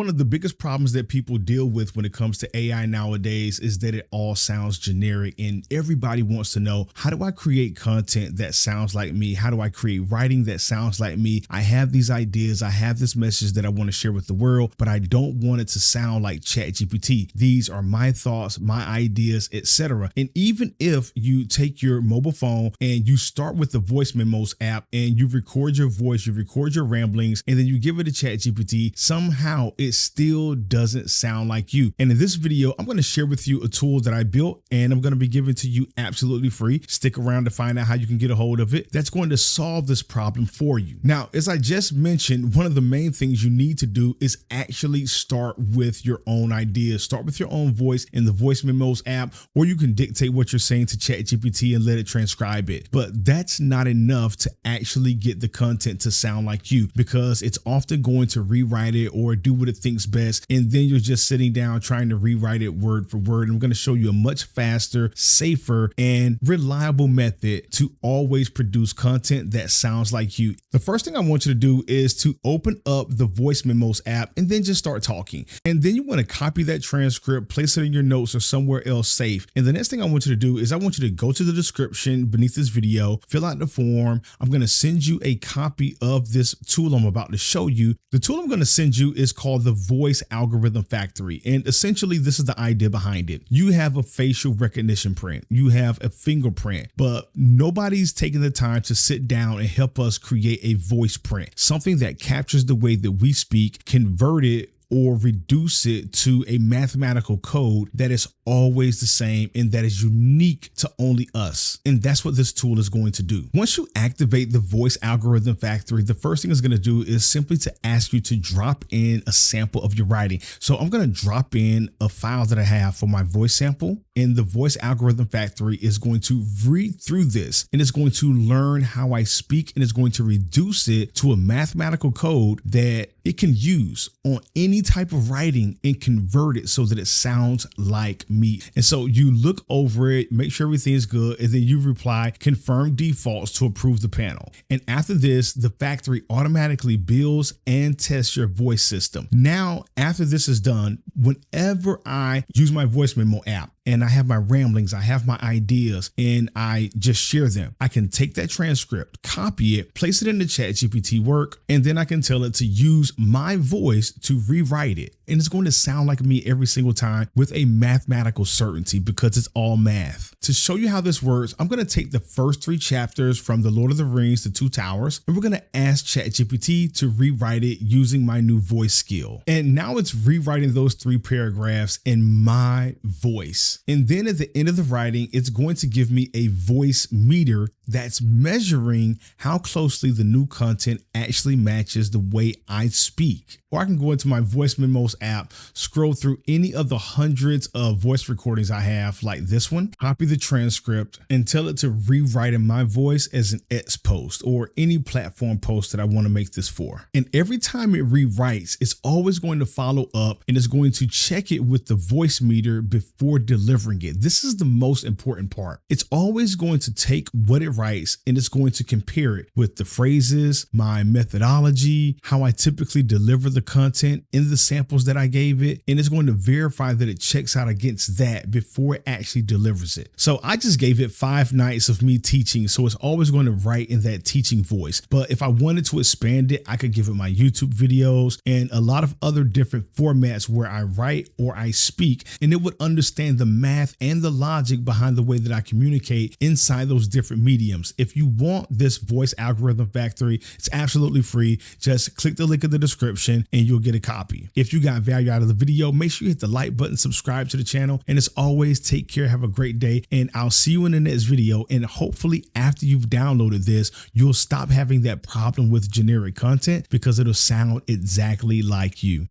One of the biggest problems that people deal with when it comes to AI nowadays is that it all sounds generic and everybody wants to know, how do I create content that sounds like me? How do I create writing that sounds like me? I have these ideas, I have this message that I want to share with the world, but I don't want it to sound like ChatGPT. These are my thoughts, my ideas, etc. And even if you take your mobile phone and you start with the voice memos app and you record your voice, you record your ramblings, and then you give it to ChatGPT, somehow it still doesn't sound like you. And in this video, I'm going to share with you a tool that I built and I'm going to be giving to you absolutely free. Stick around to find out how you can get a hold of it. That's going to solve this problem for you. Now, as I just mentioned, one of the main things you need to do is actually start with your own ideas. Start with your own voice in the voice memos app, or you can dictate what you're saying to ChatGPT and let it transcribe it. But that's not enough to actually get the content to sound like you, because it's often going to rewrite it or do what it thinks best, and then you're just sitting down trying to rewrite it word for word. And I'm going to show you a much faster, safer, and reliable method to always produce content that sounds like you. The first thing I want you to do is to open up the voice memos app and then just start talking. And then you want to copy that transcript, place it in your notes or somewhere else safe. And the next thing I want you to do is I want you to go to the description beneath this video, fill out the form. I'm going to send you a copy of this tool I'm about to show you. The tool I'm going to send you is called the Voice Algorithm Factory. And essentially, this is the idea behind it. You have a facial recognition print, you have a fingerprint, but nobody's taking the time to sit down and help us create a voice print, something that captures the way that we speak, convert it or reduce it to a mathematical code that is always the same and that is unique to only us. And that's what this tool is going to do. Once you activate the Voice Algorithm Factory, the first thing it's going to do is simply to ask you to drop in a sample of your writing. So I'm going to drop in a file that I have for my voice sample, and the Voice Algorithm Factory is going to read through this and it's going to learn how I speak, and it's going to reduce it to a mathematical code that it can use on any type of writing and convert it so that it sounds like me. And so you look over it, make sure everything is good, and then you reply, confirm defaults to approve the panel. And after this, the factory automatically builds and tests your voice system. Now, after this is done, whenever I use my voice memo app, and I have my ramblings, I have my ideas, and I just share them, I can take that transcript, copy it, place it in the ChatGPT work, and then I can tell it to use my voice to rewrite it. And it's going to sound like me every single time with a mathematical certainty, because it's all math. To show you how this works, I'm going to take the first 3 chapters from The Lord of the Rings, The Two Towers, and we're going to ask ChatGPT to rewrite it using my new voice skill. And now it's rewriting those 3 paragraphs in my voice. And then at the end of the writing, it's going to give me a voice meter that's measuring how closely the new content actually matches the way I speak. Or I can go into my voice memos app, scroll through any of the hundreds of voice recordings I have, like this one, copy the transcript, and tell it to rewrite in my voice as an X post or any platform post that I want to make this for. And every time it rewrites, it's always going to follow up and it's going to check it with the voice meter before delivering it. This is the most important part. It's always going to take what it writes and it's going to compare it with the phrases, my methodology, how I typically deliver the content in the samples that I gave it, and it's going to verify that it checks out against that before it actually delivers it. So I just gave it 5 nights of me teaching, so it's always going to write in that teaching voice. But if I wanted to expand it, I could give it my YouTube videos and a lot of other different formats where I write or I speak, and it would understand the math and the logic behind the way that I communicate inside those different mediums. If you want this Voice Algorithm Factory, it's absolutely free. Just click the link in the description and you'll get a copy. If you got value out of the video, make sure you hit the like button, subscribe to the channel, and as always, take care, have a great day, and I'll see you in the next video. And hopefully after you've downloaded this, you'll stop having that problem with generic content because it'll sound exactly like you.